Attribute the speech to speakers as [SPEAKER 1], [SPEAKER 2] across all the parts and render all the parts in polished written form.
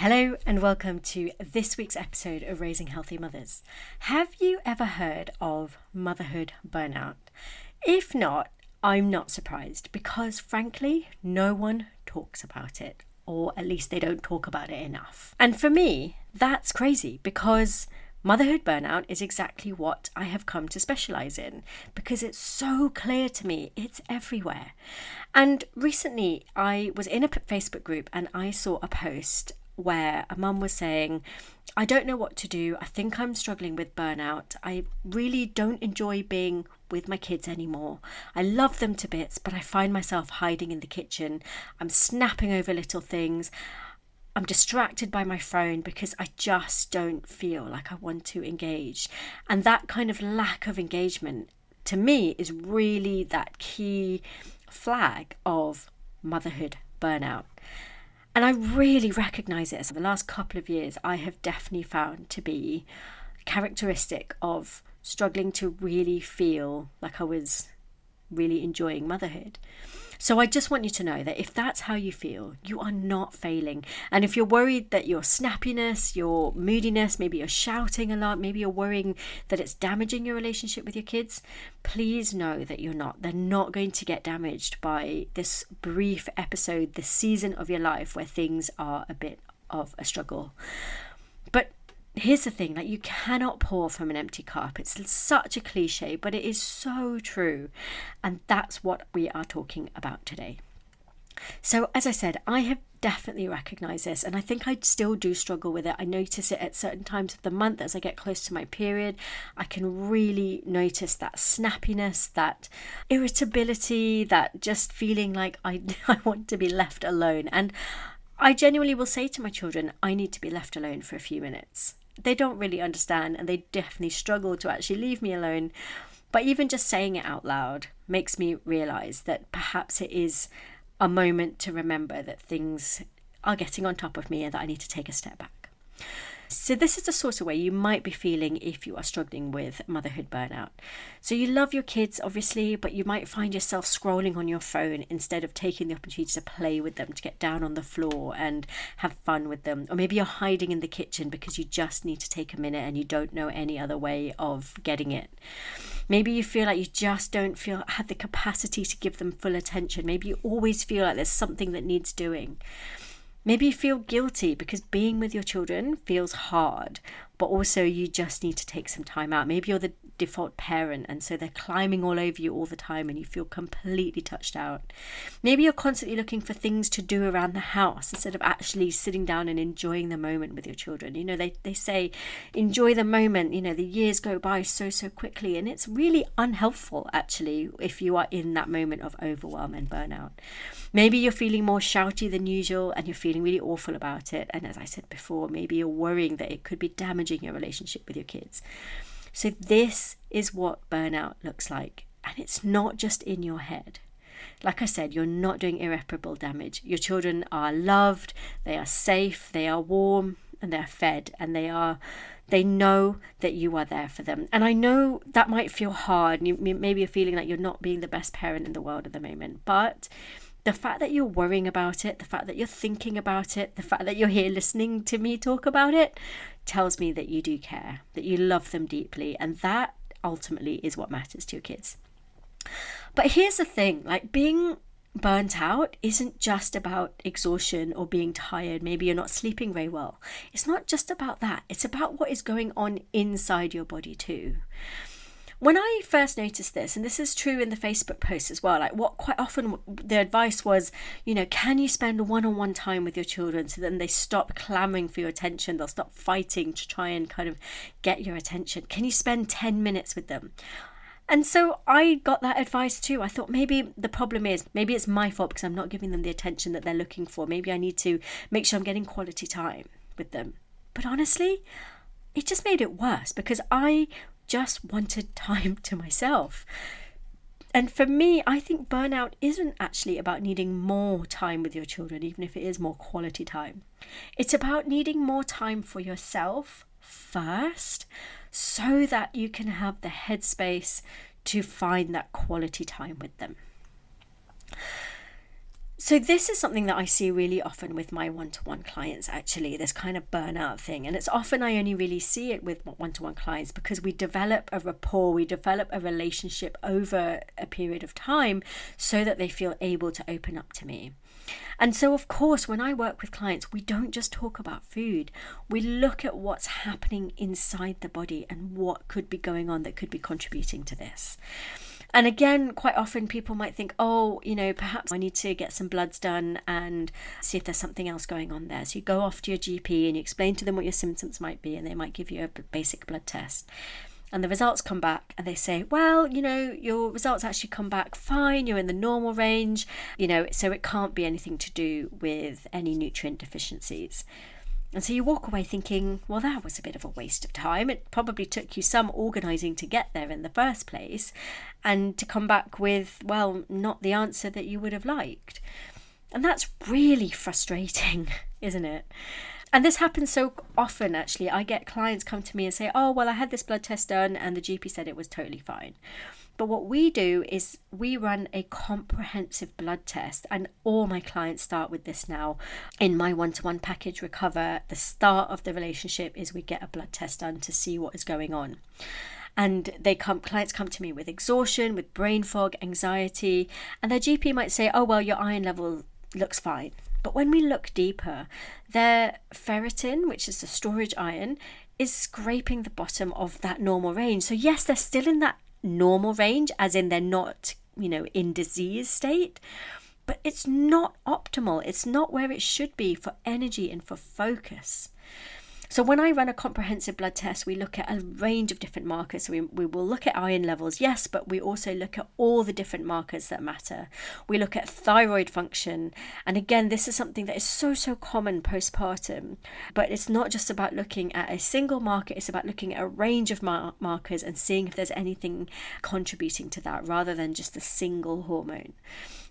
[SPEAKER 1] Hello and welcome to this week's episode of Raising Healthy Mothers. Have you ever heard of motherhood burnout? If not, I'm not surprised because frankly, no one talks about it, or at least they don't talk about it enough. And for me, that's crazy because motherhood burnout is exactly what I have come to specialize in because it's so clear to me, it's everywhere. And recently I was in a Facebook group and I saw a post where a mum was saying, I don't know what to do. I think I'm struggling with burnout. I really don't enjoy being with my kids anymore. I love them to bits, but I find myself hiding in the kitchen. I'm snapping over little things. I'm distracted by my phone because I just don't feel like I want to engage. And that kind of lack of engagement, to me, is really that key flag of motherhood burnout. And I really recognise it. So the last couple of years, I have definitely found to be characteristic of struggling to really feel like I was really enjoying motherhood. So I just want you to know that if that's how you feel, you are not failing. And if you're worried that your snappiness, your moodiness, maybe you're shouting a lot, maybe you're worrying that it's damaging your relationship with your kids, please know that you're not. They're not going to get damaged by this brief episode, this season of your life where things are a bit of a struggle. But here's the thing, like, you cannot pour from an empty cup. It's such a cliche, but it is so true. And that's what we are talking about today. So as I said, I have definitely recognized this, and I think I still do struggle with it. I notice it at certain times of the month as I get close to my period. I can really notice that snappiness, that irritability, that just feeling like I want to be left alone. And I genuinely will say to my children, I need to be left alone for a few minutes. They don't really understand, and they definitely struggle to actually leave me alone. But even just saying it out loud makes me realize that perhaps it is a moment to remember that things are getting on top of me and that I need to take a step back. So this is the sort of way you might be feeling if you are struggling with motherhood burnout. So you love your kids, obviously, but you might find yourself scrolling on your phone instead of taking the opportunity to play with them, to get down on the floor and have fun with them. Or maybe you're hiding in the kitchen because you just need to take a minute and you don't know any other way of getting it. Maybe you feel like you just don't have the capacity to give them full attention. Maybe you always feel like there's something that needs doing. Maybe you feel guilty because being with your children feels hard, but also you just need to take some time out. Maybe you're the default parent and so they're climbing all over you all the time and you feel completely touched out. Maybe you're constantly looking for things to do around the house instead of actually sitting down and enjoying the moment with your children. You know, they say enjoy the moment. You know, the years go by so quickly, and it's really unhelpful actually if you are in that moment of overwhelm and burnout. Maybe you're feeling more shouty than usual and you're feeling really awful about it. And as I said before, maybe you're worrying that it could be damaging your relationship with your kids. So this is what burnout looks like. And it's not just in your head. Like I said, you're not doing irreparable damage. Your children are loved, they are safe, they are warm, and they're fed, and they know that you are there for them. And I know that might feel hard. Maybe you're feeling like you're not being the best parent in the world at the moment, but the fact that you're worrying about it, the fact that you're thinking about it, the fact that you're here listening to me talk about it tells me that you do care, that you love them deeply, and that ultimately is what matters to your kids. But here's the thing, like, being burnt out isn't just about exhaustion or being tired. Maybe you're not sleeping very well. It's not just about that. It's about what is going on inside your body too. When I first noticed this, and this is true in the Facebook post as well, like what quite often the advice was, you know, can you spend one-on-one time with your children so then they stop clamoring for your attention, they'll stop fighting to try and kind of get your attention. Can you spend 10 minutes with them? And so I got that advice too. I thought maybe the problem is, maybe it's my fault because I'm not giving them the attention that they're looking for. Maybe I need to make sure I'm getting quality time with them. But honestly, it just made it worse because I just wanted time to myself. And for me, I think burnout isn't actually about needing more time with your children, even if it is more quality time. It's about needing more time for yourself first, so that you can have the headspace to find that quality time with them. So this is something that I see really often with my one-to-one clients, actually, this kind of burnout thing. And it's often I only really see it with one-to-one clients because we develop a rapport, we develop a relationship over a period of time so that they feel able to open up to me. And so, of course, when I work with clients, we don't just talk about food. We look at what's happening inside the body and what could be going on that could be contributing to this. And again, quite often people might think, oh, perhaps I need to get some bloods done and see if there's something else going on there. So you go off to your GP and you explain to them what your symptoms might be, and they might give you a basic blood test. And the results come back and they say, well, your results actually come back fine. You're in the normal range, so it can't be anything to do with any nutrient deficiencies. And so you walk away thinking, well, that was a bit of a waste of time. It probably took you some organising to get there in the first place and to come back with, well, not the answer that you would have liked. And that's really frustrating, isn't it? And this happens so often, actually. I get clients come to me and say, oh, well, I had this blood test done and the GP said it was totally fine. But what we do is we run a comprehensive blood test, and all my clients start with this now. In my one-to-one package Recover, the start of the relationship is we get a blood test done to see what is going on. And clients come to me with exhaustion, with brain fog, anxiety, and their GP might say, oh, well, your iron level looks fine. But when we look deeper, their ferritin, which is the storage iron, is scraping the bottom of that normal range. So yes, they're still in that normal range, as in they're not, in disease state, but it's not optimal. It's not where it should be for energy and for focus. So when I run a comprehensive blood test, we look at a range of different markers. So we will look at iron levels, yes, but we also look at all the different markers that matter. We look at thyroid function. And again, this is something that is so common postpartum. But it's not just about looking at a single marker. It's about looking at a range of markers and seeing if there's anything contributing to that rather than just a single hormone.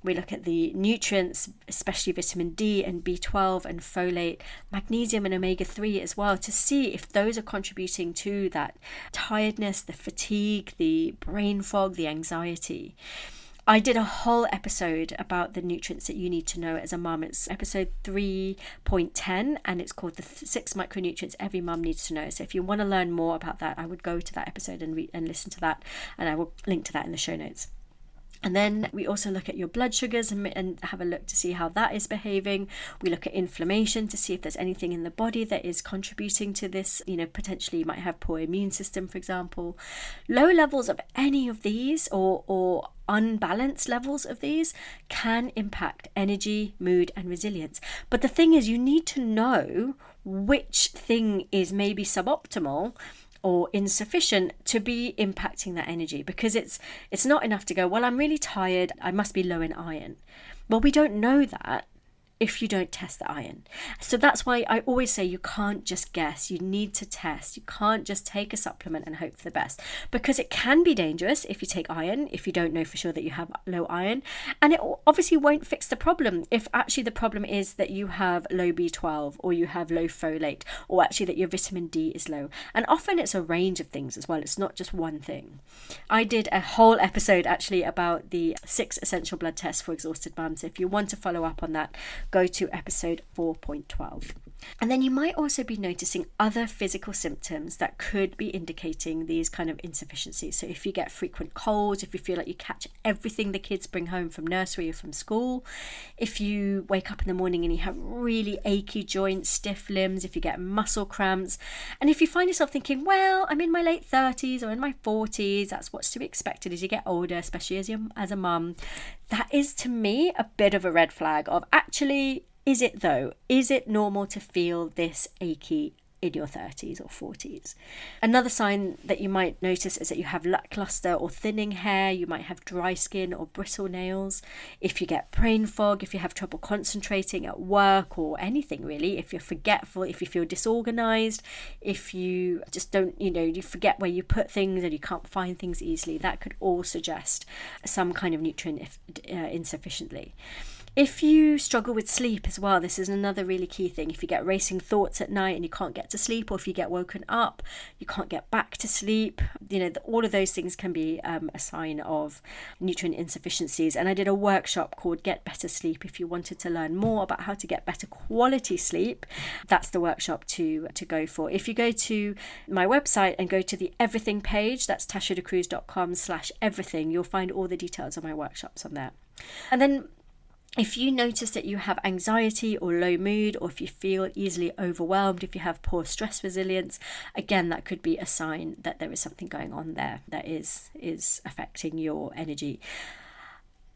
[SPEAKER 1] We look at the nutrients, especially vitamin D and B12 and folate, magnesium and omega-3 as well, to see if those are contributing to that tiredness, the fatigue, the brain fog, the anxiety. I did a whole episode about the nutrients that you need to know as a mum. It's episode 3.10 and it's called the 6 micronutrients every mum needs to know. So if you want to learn more about that, I would go to that episode and listen to that, and I will link to that in the show notes. And then we also look at your blood sugars and have a look to see how that is behaving. We look at inflammation to see if there's anything in the body that is contributing to this. Potentially you might have poor immune system, for example. Low levels of any of these or unbalanced levels of these can impact energy, mood, and resilience. But the thing is, you need to know which thing is maybe suboptimal or insufficient to be impacting that energy, because it's not enough to go, well, I'm really tired, I must be low in iron. Well, we don't know that if you don't test the iron. So that's why I always say you can't just guess, you need to test. You can't just take a supplement and hope for the best, because it can be dangerous if you take iron, if you don't know for sure that you have low iron, and it obviously won't fix the problem if actually the problem is that you have low B12 or you have low folate, or actually that your vitamin D is low. And often it's a range of things as well, it's not just one thing. I did a whole episode actually about the 6 essential blood tests for exhausted mums. So if you want to follow up on that, go to episode 4.12. And then you might also be noticing other physical symptoms that could be indicating these kind of insufficiencies. So if you get frequent colds, if you feel like you catch everything the kids bring home from nursery or from school, if you wake up in the morning and you have really achy joints, stiff limbs, if you get muscle cramps, and if you find yourself thinking, well, I'm in my late 30s or in my 40s, that's what's to be expected as you get older, especially as a mum, that is to me a bit of a red flag of actually, is it though? Is it normal to feel this achy in your 30s or 40s? Another sign that you might notice is that you have lackluster or thinning hair. You might have dry skin or brittle nails. If you get brain fog, if you have trouble concentrating at work or anything really, if you're forgetful, if you feel disorganized, if you just don't, you forget where you put things and you can't find things easily, that could all suggest some kind of nutrient insufficiency. If you struggle with sleep as well, this is another really key thing. If you get racing thoughts at night and you can't get to sleep, or if you get woken up, you can't get back to sleep, all of those things can be a sign of nutrient insufficiencies. And I did a workshop called Get Better Sleep. If you wanted to learn more about how to get better quality sleep, that's the workshop to go for. If you go to my website and go to the everything page, that's tashadecruz.com/everything, you'll find all the details of my workshops on there. And then if you notice that you have anxiety or low mood, or if you feel easily overwhelmed, if you have poor stress resilience, again, that could be a sign that there is something going on there that is affecting your energy.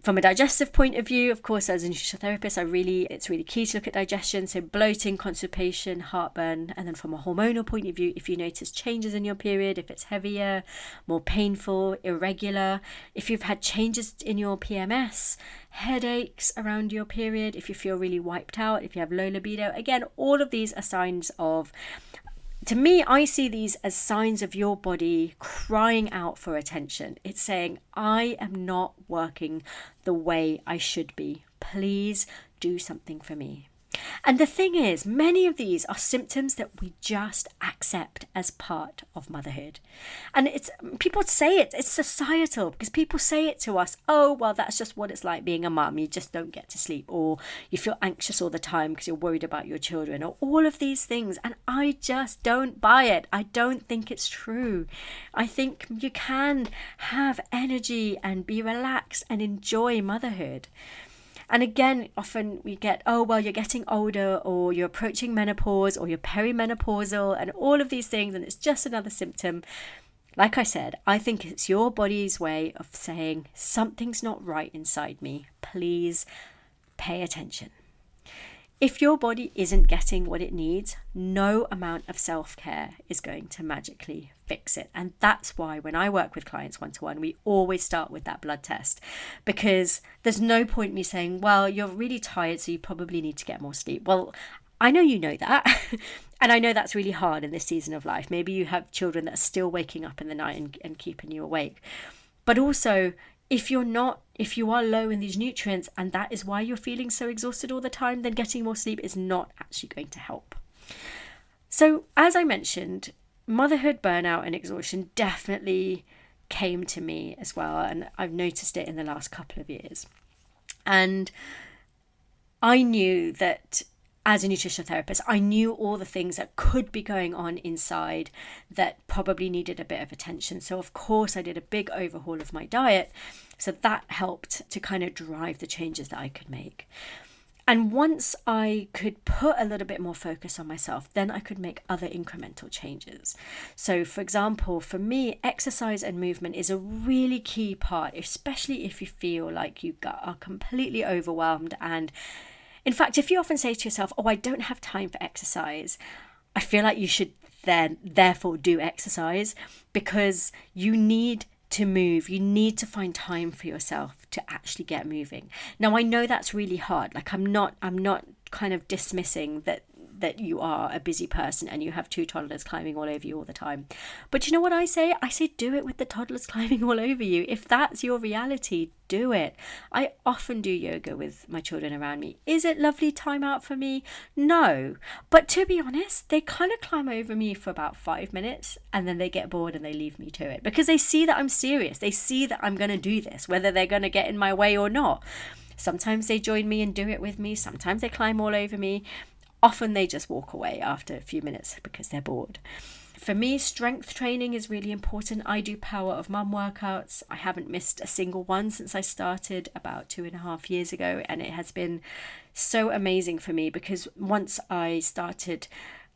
[SPEAKER 1] From a digestive point of view, of course, as a nutritional therapist, it's really key to look at digestion. So bloating, constipation, heartburn. And then from a hormonal point of view, if you notice changes in your period, if it's heavier, more painful, irregular, if you've had changes in your PMS, headaches around your period, if you feel really wiped out, if you have low libido, again, all of these are signs of, to me, I see these as signs of your body crying out for attention. It's saying, I am not working the way I should be. Please do something for me. And the thing is, many of these are symptoms that we just accept as part of motherhood. And people say it's societal, because people say it to us, oh, well, that's just what it's like being a mum. You just don't get to sleep, or you feel anxious all the time because you're worried about your children, or all of these things. And I just don't buy it. I don't think it's true. I think you can have energy and be relaxed and enjoy motherhood. And again, often we get, oh, well, you're getting older, or you're approaching menopause, or you're perimenopausal, and all of these things, and it's just another symptom. Like I said, I think it's your body's way of saying something's not right inside me. Please pay attention. If your body isn't getting what it needs, no amount of self-care is going to magically fix it. And that's why when I work with clients one-to-one, we always start with that blood test, because there's no point me saying, well, you're really tired, so you probably need to get more sleep. Well, I know you know that. And I know that's really hard in this season of life. Maybe you have children that are still waking up in the night and keeping you awake. But also, if you are low in these nutrients, and that is why you're feeling so exhausted all the time, then getting more sleep is not actually going to help. So as I mentioned, motherhood burnout and exhaustion definitely came to me as well. And I've noticed it in the last couple of years. And I knew that as a nutritional therapist, I knew all the things that could be going on inside that probably needed a bit of attention. So of course I did a big overhaul of my diet. So that helped to kind of drive the changes that I could make. And once I could put a little bit more focus on myself, then I could make other incremental changes. So for example, for me, exercise and movement is a really key part, especially if you feel like you are completely overwhelmed. And in fact, if you often say to yourself, oh, I don't have time for exercise, I feel like you should then therefore do exercise, because you need to move. You need to find time for yourself to actually get moving. Now, I know that's really hard. Like I'm not kind of dismissing that you are a busy person and you have 2 toddlers climbing all over you all the time. But you know what I say? I say do it with the toddlers climbing all over you. If that's your reality, do it. I often do yoga with my children around me. Is it lovely time out for me? No. But to be honest, they kind of climb over me for about 5 minutes and then they get bored and they leave me to it, because they see that I'm serious. They see that I'm going to do this, whether they're going to get in my way or not. Sometimes they join me and do it with me. Sometimes they climb all over me. Often they just walk away after a few minutes because they're bored. For me, strength training is really important. I do Power of Mum workouts. I haven't missed a single one since I started about 2.5 years ago. And it has been so amazing for me, because once I started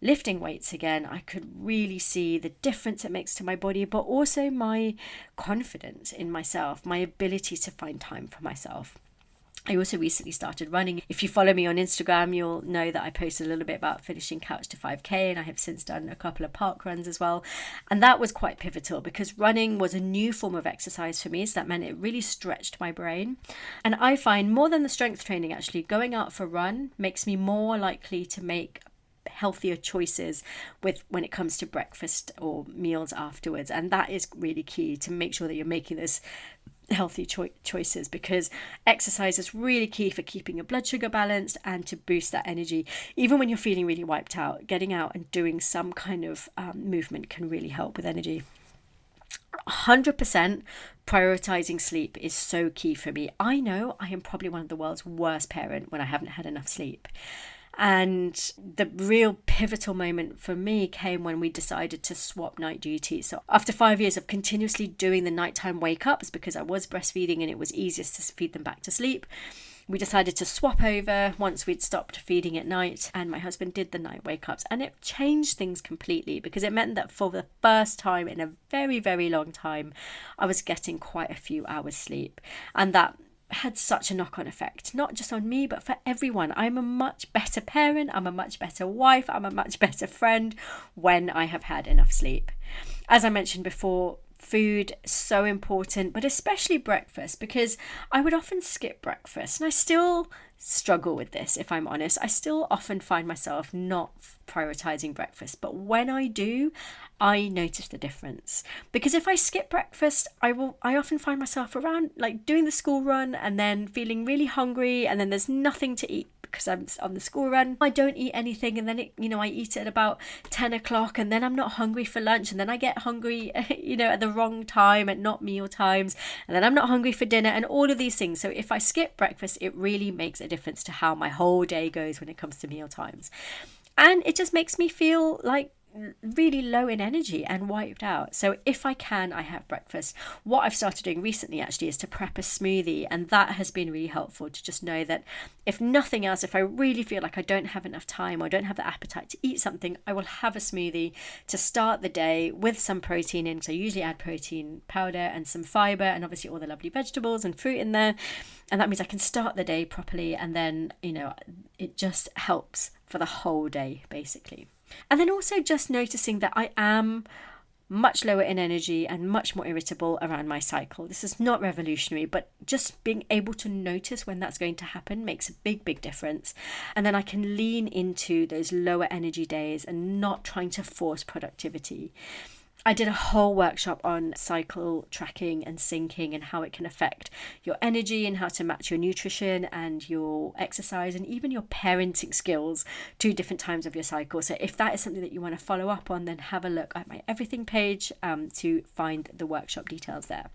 [SPEAKER 1] lifting weights again, I could really see the difference it makes to my body, but also my confidence in myself, my ability to find time for myself. I also recently started running. If you follow me on Instagram, you'll know that I posted a little bit about finishing Couch to 5K, and I have since done a couple of park runs as well. And that was quite pivotal, because running was a new form of exercise for me. So that meant it really stretched my brain. And I find, more than the strength training, actually, going out for a run makes me more likely to make healthier choices when it comes to breakfast or meals afterwards. And that is really key, to make sure that you're making those healthy choices, because exercise is really key for keeping your blood sugar balanced and to boost that energy. Even when you're feeling really wiped out, getting out and doing some kind of movement can really help with energy. 100% prioritizing sleep is so key for me. I know I am probably one of the world's worst parent when I haven't had enough sleep. And the real pivotal moment for me came when we decided to swap night duties. So after 5 years of continuously doing the nighttime wake ups, because I was breastfeeding and it was easiest to feed them back to sleep, we decided to swap over once we'd stopped feeding at night, and my husband did the night wake ups, and it changed things completely, because it meant that for the first time in a very, very long time, I was getting quite a few hours sleep. And that had such a knock-on effect, not just on me, but for everyone. I'm a much better parent, I'm a much better wife, I'm a much better friend when I have had enough sleep. As I mentioned before, food, so important, but especially breakfast, because I would often skip breakfast, and I still struggle with this, if I'm honest. I still often find myself not prioritizing breakfast, but when I do, I notice the difference. Because if I skip breakfast, I often find myself around like doing the school run and then feeling really hungry, and then there's nothing to eat because I'm on the school run. I don't eat anything, and then I eat it at about 10 o'clock, and then I'm not hungry for lunch, and then I get hungry at the wrong time, at not meal times, and then I'm not hungry for dinner, and all of these things. So if I skip breakfast, it really makes a difference to how my whole day goes when it comes to meal times. And it just makes me feel like really low in energy and wiped out. So if I can, I have breakfast. What I've started doing recently actually is to prep a smoothie, and that has been really helpful to just know that if nothing else, if I really feel like I don't have enough time or don't have the appetite to eat something, I will have a smoothie to start the day with some protein in. So I usually add protein powder and some fiber, and obviously all the lovely vegetables and fruit in there, and that means I can start the day properly, and then it just helps for the whole day basically. And then also just noticing that I am much lower in energy and much more irritable around my cycle. This is not revolutionary, but just being able to notice when that's going to happen makes a big, big difference. And then I can lean into those lower energy days and not trying to force productivity. I did a whole workshop on cycle tracking and syncing and how it can affect your energy and how to match your nutrition and your exercise and even your parenting skills to different times of your cycle. So if that is something that you want to follow up on, then have a look at my everything page to find the workshop details there.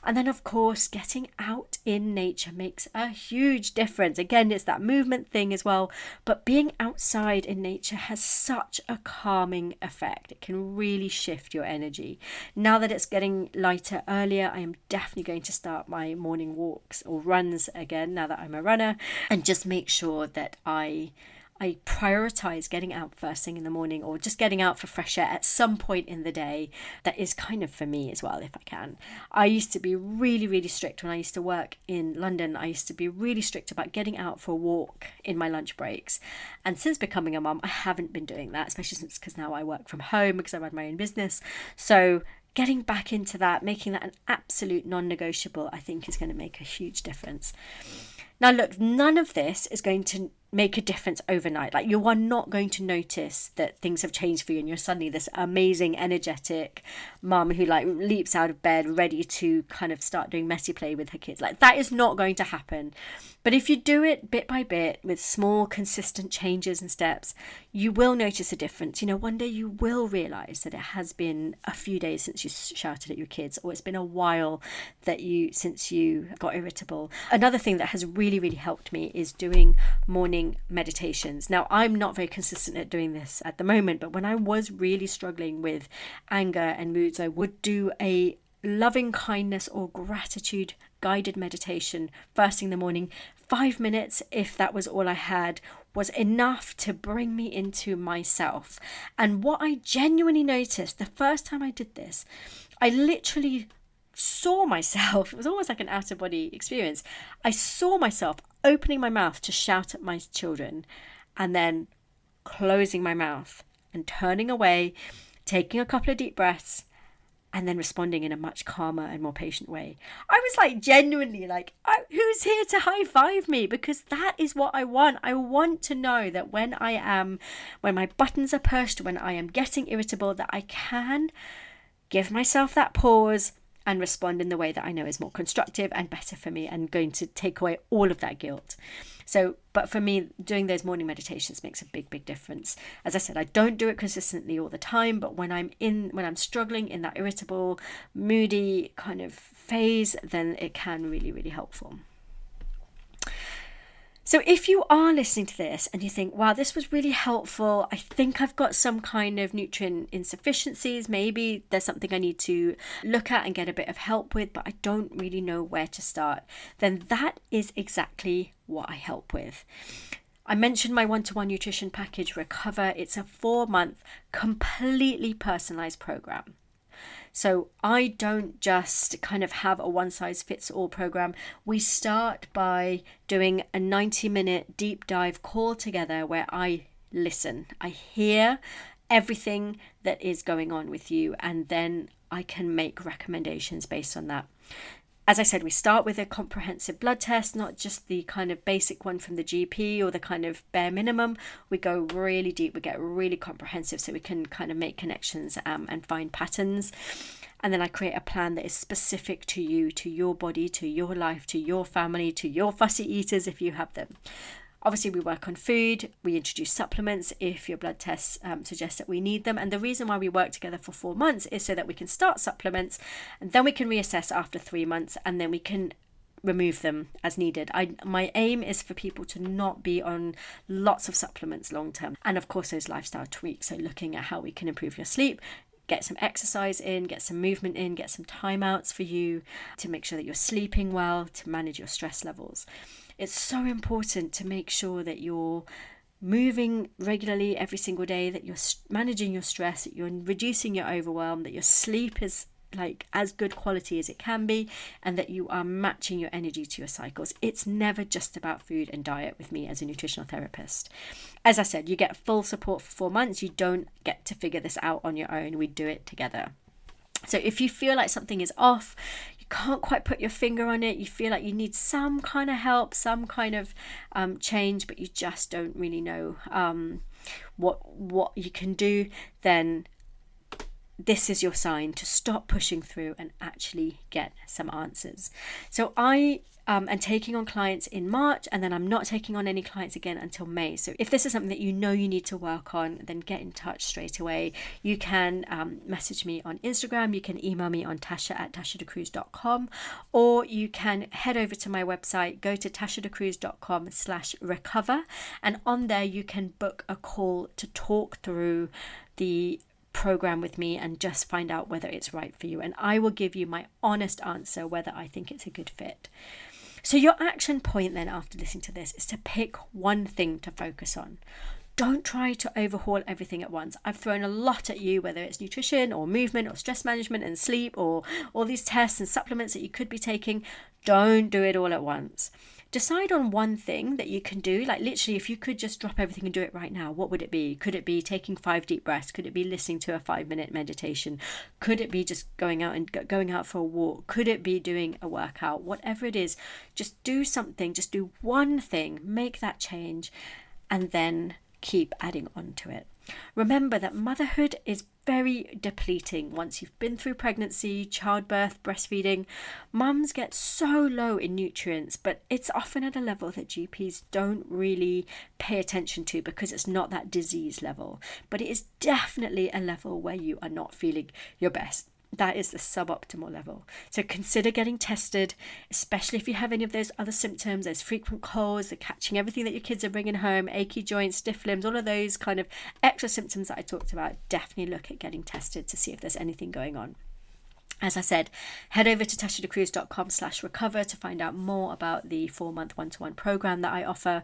[SPEAKER 1] And then, of course, getting out in nature makes a huge difference. Again, it's that movement thing as well, but being outside in nature has such a calming effect. It can really shift your energy. Now that it's getting lighter earlier, I am definitely going to start my morning walks or runs again now that I'm a runner, and just make sure that I prioritize getting out first thing in the morning, or just getting out for fresh air at some point in the day. That is kind of for me as well, if I can. I used to be really, really strict when I used to work in London. I used to be really strict about getting out for a walk in my lunch breaks. And since becoming a mum, I haven't been doing that, especially because now I work from home because I run my own business. So getting back into that, making that an absolute non-negotiable, I think is going to make a huge difference. Now, look, none of this is going to make a difference overnight. Like, you are not going to notice that things have changed for you and you're suddenly this amazing, energetic mum who leaps out of bed ready to kind of start doing messy play with her kids. Like, that is not going to happen. But if you do it bit by bit with small, consistent changes and steps, you will notice a difference. One day you will realize that it has been a few days since you shouted at your kids, or it's been a while since you got irritable. Another thing that has really, really helped me is doing morning meditations. Now, I'm not very consistent at doing this at the moment, but when I was really struggling with anger and moods, I would do a loving kindness or gratitude guided meditation first thing in the morning. 5 minutes, if that was all I had, was enough to bring me into myself. And what I genuinely noticed the first time I did this, I literally saw myself. It was almost like an out-of-body experience. I saw myself opening my mouth to shout at my children, and then closing my mouth and turning away, taking a couple of deep breaths, and then responding in a much calmer and more patient way. I was genuinely who's here to high five me? Because that is what I want. I want to know that when my buttons are pushed, when I am getting irritable, that I can give myself that pause and respond in the way that I know is more constructive and better for me and going to take away all of that guilt. So, but for me, doing those morning meditations makes a big difference. As I said, I don't do it consistently all the time, but when I'm struggling in that irritable, moody kind of phase, then it can really helpful. So if you are listening to this and you think, wow, this was really helpful, I think I've got some kind of nutrient insufficiencies, maybe there's something I need to look at and get a bit of help with, but I don't really know where to start, then that is exactly what I help with. I mentioned my one-to-one nutrition package, Recover. It's a 4-month, completely personalized program. So I don't just kind of have a one-size-fits-all program. We start by doing a 90-minute deep dive call together where I listen. I hear everything that is going on with you, and then I can make recommendations based on that. As I said, we start with a comprehensive blood test, not just the kind of basic one from the GP or the kind of bare minimum. We go really deep, we get really comprehensive so we can kind of make connections and find patterns. And then I create a plan that is specific to you, to your body, to your life, to your family, to your fussy eaters if you have them. Obviously, we work on food, we introduce supplements if your blood tests suggest that we need them. And the reason why we work together for 4 months is so that we can start supplements and then we can reassess after 3 months and then we can remove them as needed. My aim is for people to not be on lots of supplements long term. And of course, those lifestyle tweaks. So looking at how we can improve your sleep, get some exercise in, get some movement in, get some timeouts for you to make sure that you're sleeping well, to manage your stress levels. It's so important to make sure that you're moving regularly every single day, that you're managing your stress, that you're reducing your overwhelm, that your sleep is like as good quality as it can be, and that you are matching your energy to your cycles. It's never just about food and diet with me as a nutritional therapist. As I said, you get full support for 4 months. You don't get to figure this out on your own. We do it together. So if you feel like something is off, you can't quite put your finger on it, you feel like you need some kind of help, some kind of change, but you just don't really know what you can do, then this is your sign to stop pushing through and actually get some answers. So I am taking on clients in March, and then I'm not taking on any clients again until May. So if this is something that you know you need to work on, then get in touch straight away. You can message me on Instagram, you can email me on tasha@tashadecruz.com, or you can head over to my website, go to tashadecruz.com/recover, and on there you can book a call to talk through the program with me and just find out whether it's right for you, and I will give you my honest answer whether I think it's a good fit. So your action point then after listening to this is to pick one thing to focus on. Don't try to overhaul everything at once. I've thrown a lot at you, whether it's nutrition or movement or stress management and sleep or all these tests and supplements that you could be taking. Don't do it all at once. Decide on one thing that you can do. Like literally, if you could just drop everything and do it right now, what would it be? Could it be taking 5 deep breaths? Could it be listening to a 5-minute meditation? Could it be just going out for a walk? Could it be doing a workout? Whatever it is, just do something. Just do one thing. Make that change, and then keep adding on to it. Remember that motherhood is very depleting. Once you've been through pregnancy, childbirth, breastfeeding, mums get so low in nutrients, but it's often at a level that GPs don't really pay attention to because it's not that disease level. But it is definitely a level where you are not feeling your best. That is the suboptimal level. So consider getting tested, especially if you have any of those other symptoms, those frequent colds, the catching everything that your kids are bringing home, achy joints, stiff limbs, all of those kind of extra symptoms that I talked about. Definitely look at getting tested to see if there's anything going on. As I said, head over to tashadecruz.com/recover to find out more about the 4-month one-to-one program that I offer.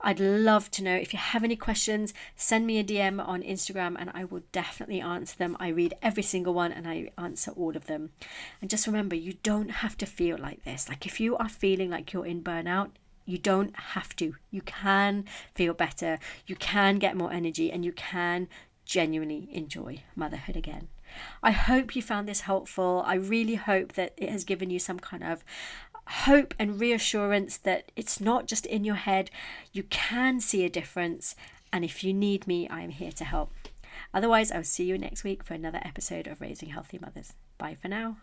[SPEAKER 1] I'd love to know if you have any questions. Send me a DM on Instagram and I will definitely answer them. I read every single one and I answer all of them. And just remember, you don't have to feel like this. Like if you are feeling like you're in burnout, you don't have to. You can feel better. You can get more energy and you can genuinely enjoy motherhood again. I hope you found this helpful. I really hope that it has given you some kind of hope and reassurance that it's not just in your head. You can see a difference. And if you need me, I am here to help. Otherwise, I'll see you next week for another episode of Raising Healthy Mothers. Bye for now.